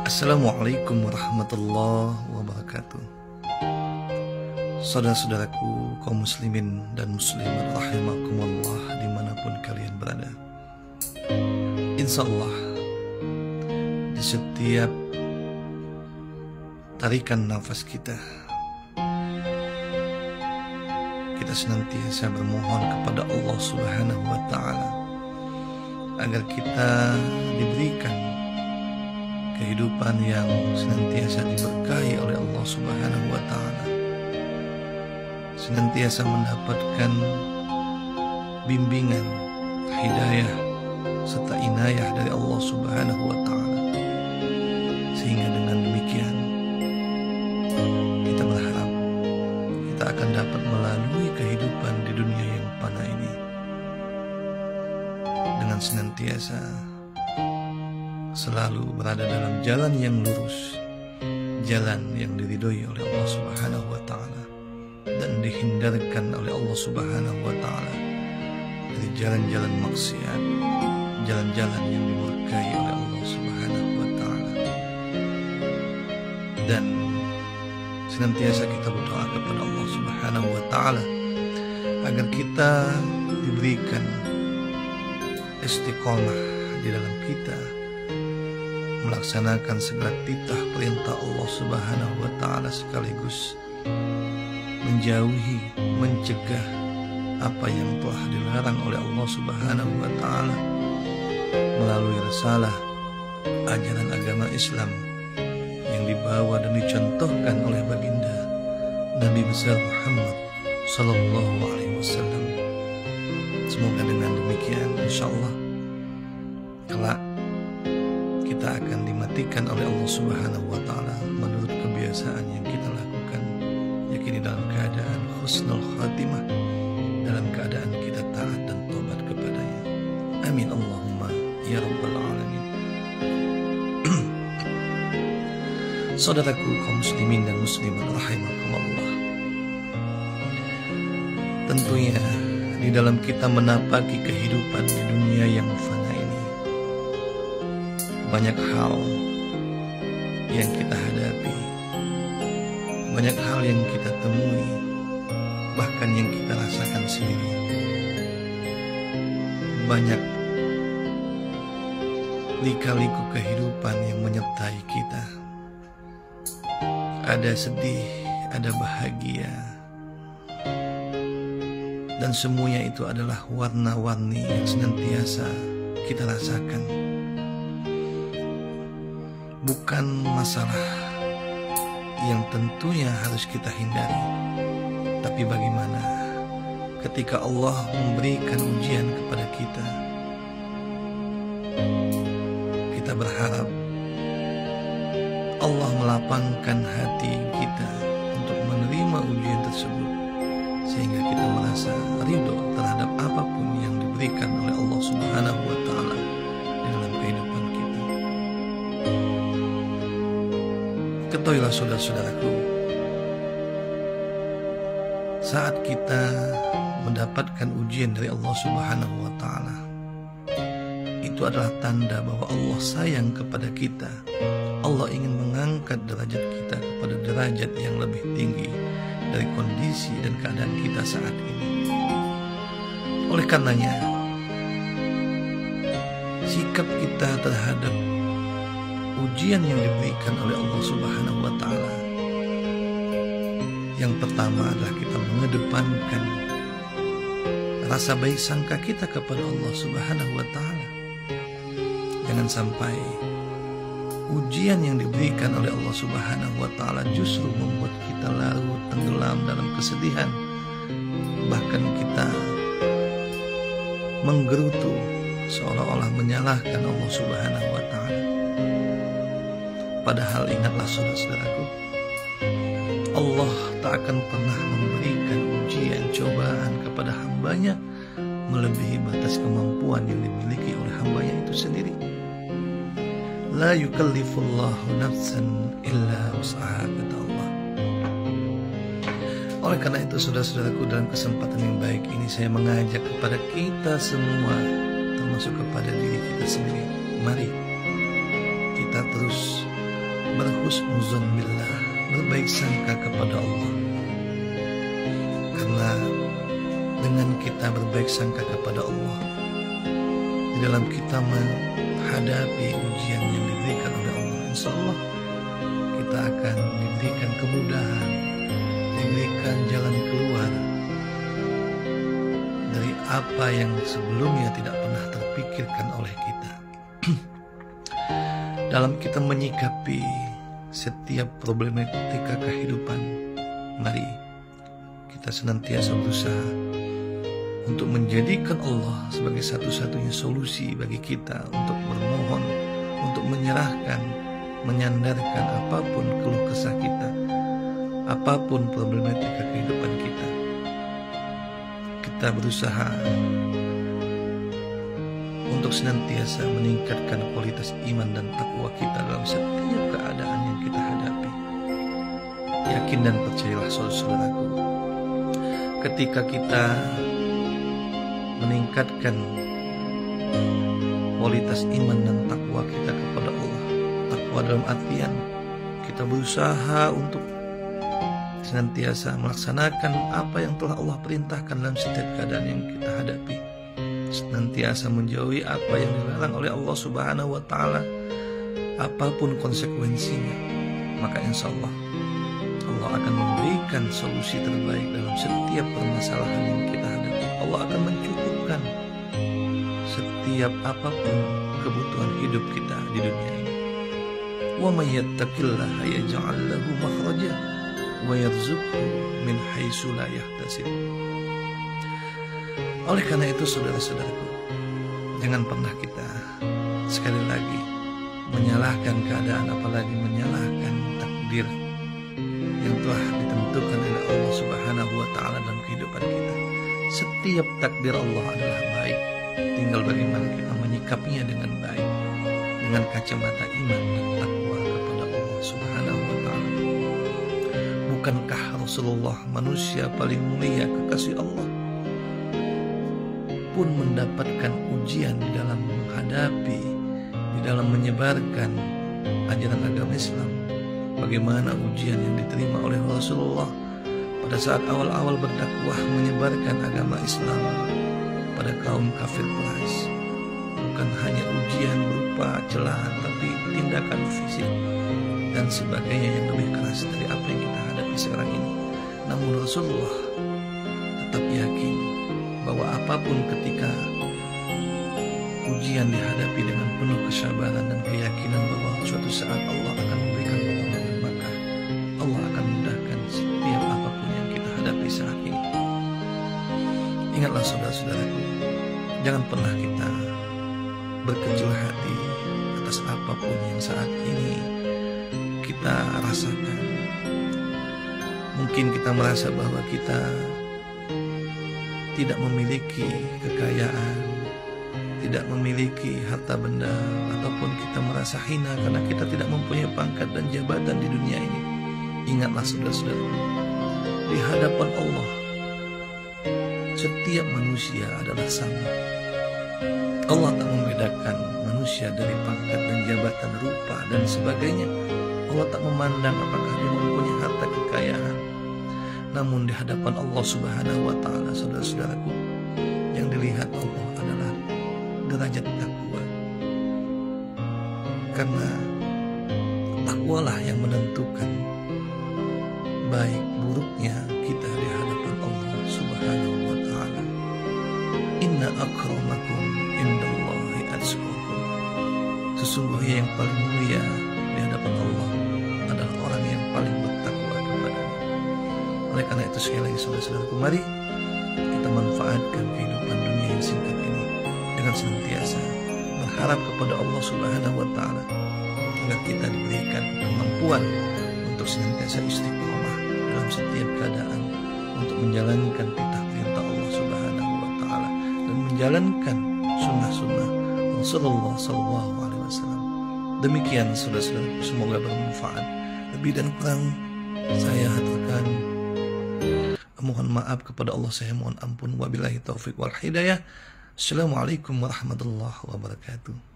Assalamualaikum warahmatullahi wabarakatuh. Saudara-saudaraku kaum muslimin dan muslimat rahimakumullah dimanapun kalian berada. Insya Allah di setiap tarikan nafas kita senantiasa bermohon kepada Allah Subhanahu wa Ta'ala agar kita diberikan kehidupan yang senantiasa diberkahi oleh Allah Subhanahu wa Ta'ala, senantiasa mendapatkan bimbingan, hidayah serta inayah dari Allah Subhanahu wa Ta'ala, sehingga dengan demikian kita berharap kita akan dapat melalui kehidupan di dunia yang fana ini dengan senantiasa selalu berada dalam jalan yang lurus, jalan yang diridhoi oleh Allah Subhanahu wa Ta'ala dan dihindarkan oleh Allah Subhanahu wa Ta'ala dari jalan-jalan maksiat, jalan-jalan yang dimurkai oleh Allah Subhanahu wa Ta'ala. Dan senantiasa kita berdoa kepada Allah Subhanahu wa Ta'ala agar kita diberikan istiqomah di dalam kita melaksanakan segala titah perintah Allah Subhanahu wa Ta'ala, sekaligus menjauhi, mencegah apa yang telah dilarang oleh Allah Subhanahu wa Ta'ala melalui risalah ajaran agama Islam yang dibawa dan dicontohkan oleh baginda Nabi besar Muhammad Sallallahu Alaihi Wasallam. Semoga dengan demikian insyaallah kelak kita akan dimatikan oleh Allah Subhanahu wa Ta'ala menurut kebiasaan yang kita lakukan, yakni dalam keadaan husnul khatimah, dalam keadaan kita taat dan tobat kepadanya. Amin Allahumma ya rabbal alamin. Saudaraku kaum muslimin dan muslimat rahimakumullah, tentunya di dalam kita menapaki kehidupan di dunia yang fana ini, banyak hal yang kita hadapi, banyak hal yang kita temui, bahkan yang kita rasakan sendiri. Banyak lika-liku kehidupan yang menyertai kita. Ada sedih, ada bahagia, dan semuanya itu adalah warna-warni yang senantiasa kita rasakan. Bukan masalah yang tentunya harus kita hindari, tapi bagaimana ketika Allah memberikan ujian kepada kita, kita berharap Allah melapangkan hati kita untuk menerima ujian tersebut, sehingga kita merasa ridho terhadap apapun yang diberikan oleh Allah Subhanahu wa Ta'ala di dalam kehidupan kita. Ketahuilah saudara-saudaraku, saat kita mendapatkan ujian dari Allah Subhanahu wa Ta'ala, itu adalah tanda bahwa Allah sayang kepada kita. Allah ingin mengangkat derajat kita kepada derajat yang lebih tinggi dari kondisi dan keadaan kita saat ini. Oleh karenanya, sikap kita terhadap ujian yang diberikan oleh Allah Subhanahu wa Ta'ala, yang pertama adalah kita mengedepankan rasa baik sangka kita kepada Allah Subhanahu wa Ta'ala. Jangan sampai ujian yang diberikan oleh Allah Subhanahu wa Ta'ala justru membuat kita larut tenggelam dalam kesedihan, bahkan kita menggerutu seolah-olah menyalahkan Allah Subhanahu wa Ta'ala. Padahal ingatlah saudara-saudaraku, Allah tak akan pernah memberikan ujian cobaan kepada hambanya melebihi batas kemampuan yang dimiliki oleh hambanya itu sendiri. La yukallifullahu nafsan illa wus'aha, kata Allah. Oleh karena itu saudara-saudaraku, dalam kesempatan yang baik ini saya mengajak kepada kita semua, termasuk kepada diri kita sendiri, mari kita terus husnuzon billah, berbaik sangka kepada Allah. Karena dengan kita berbaik sangka kepada Allah, di dalam kita menghadapi ujian yang diberikan oleh Allah, insya Allah kita akan diberikan kemudahan, diberikan jalan keluar dari apa yang sebelumnya tidak pernah terpikirkan oleh kita. Dalam kita menyikapi setiap problematika kehidupan, mari kita senantiasa berusaha untuk menjadikan Allah sebagai satu-satunya solusi bagi kita untuk bermohon, untuk menyerahkan, menyandarkan apapun keluh kesah kita, apapun problematika kehidupan kita. Kita berusaha untuk senantiasa meningkatkan kualitas iman dan takwa kita dalam setiap keadaan yang kita hadapi. Yakin dan percayalah saudara-saudaraku, ketika kita meningkatkan kualitas iman dan takwa kita kepada Allah, takwa dalam artian kita berusaha untuk senantiasa melaksanakan apa yang telah Allah perintahkan dalam setiap keadaan yang kita hadapi, senantiasa menjauhi apa yang dilarang oleh Allah Subhanahu wa Ta'ala, apapun konsekuensinya, maka insya Allah Allah akan memberikan solusi terbaik dalam setiap permasalahan yang kita hadapi. Allah akan mencukupkan setiap apapun kebutuhan hidup kita di dunia ini. Wa may yattaqillaha yaj'al lahu makhraja wa yarzuqhu min haitsu la yahtasib. Oleh karena itu saudara-saudaraku, jangan pernah kita sekali lagi menyalahkan keadaan, apalagi menyalahkan takdir yang telah ditentukan oleh Allah Subhanahu wa Ta'ala dalam kehidupan kita. Setiap takdir Allah adalah baik, tinggal bagaimana kita menyikapinya dengan baik, dengan kacamata iman dan takwa kepada Allah Subhanahu wa Ta'ala. Bukankah Rasulullah, manusia paling mulia kekasih Allah, pun mendapatkan ujian di dalam menghadapi, di dalam menyebarkan ajaran agama Islam? Bagaimana ujian yang diterima oleh Rasulullah pada saat awal-awal berdakwah menyebarkan agama Islam pada kaum kafir Quraisy? Bukan hanya ujian berupa celaan, tapi tindakan fisik dan sebagainya yang lebih keras dari apa yang kita hadapi sekarang ini. Namun Rasulullah tetap yakin bahwa apapun ketika ujian dihadapi dengan penuh kesabaran dan keyakinan bahwa suatu saat Allah akan memberikan pertolongan, maka Allah akan mudahkan setiap apapun yang kita hadapi saat ini. Ingatlah saudara-saudaraku, jangan pernah kita berkecil hati atas apapun yang saat ini kita rasakan. Mungkin kita merasa bahwa kita tidak memiliki kekayaan, tidak memiliki harta benda, ataupun kita merasa hina karena kita tidak mempunyai pangkat dan jabatan di dunia ini. Ingatlah saudara-saudara, di hadapan Allah setiap manusia adalah sama. Allah tak membedakan manusia dari pangkat dan jabatan, rupa dan sebagainya. Allah tak memandang apakah dia mempunyai harta kekayaan. Namun di hadapan Allah Subhanahu wa Ta'ala, saudara-saudaraku, yang dilihat Allah adalah derajat takwa. Karena takwalah yang menentukan baik buruknya kita di hadapan Allah Subhanahu wa Ta'ala. Inna akramakum indallahi atqakum. Sesungguhnya yang paling mulia di hadapan Allah adalah orang yang paling bertakwa kepada-Nya. Oleh karena itu sekali lagi saudara-saudaraku, mari kita manfaatkan kehidupan dunia yang singkat ini dengan senantiasa berharap kepada Allah Subhanahu wa Ta'ala agar kita diberikan kemampuan untuk senantiasa istiqomah dalam setiap keadaan, untuk menjalankan perintah Allah Subhanahu wa Ta'ala dan menjalankan sunnah-sunnah Rasulullah sallallahu alaihi wasallam. Demikian saudara-saudaraku, semoga bermanfaat. Lebih dan kurang saya haturkan mohon maaf kepada Allah, saya mohon ampun. Wabillahi taufiq wal hidayah. Assalamualaikum warahmatullahi wabarakatuh.